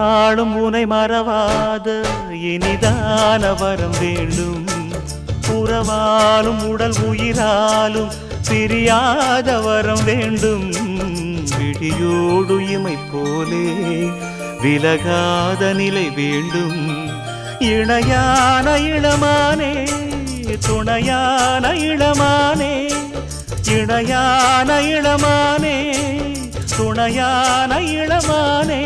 நாளும் உனை மறவாத இனிதான வரம் வேண்டும். உறவாலும் உடல் உயிராலும் பிரியாத வரம் வேண்டும். விழியோடு இமை போலே விலகாத நிலை வேண்டும். இணையான இளமானே துணையான இளமானே, இணையான இளமானே துணையான இளமானே.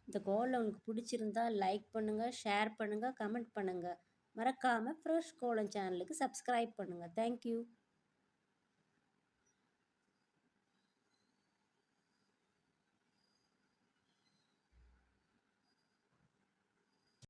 இந்த கோலம் உங்களுக்கு பிடிச்சிருந்தா லைக் பண்ணுங்கள், ஷேர் பண்ணுங்கள், கமெண்ட் பண்ணுங்கள். மறக்காமல் ஃப்ரெஷ் கோலம் சேனலுக்கு சப்ஸ்கிரைப் பண்ணுங்கள். தேங்க்யூ.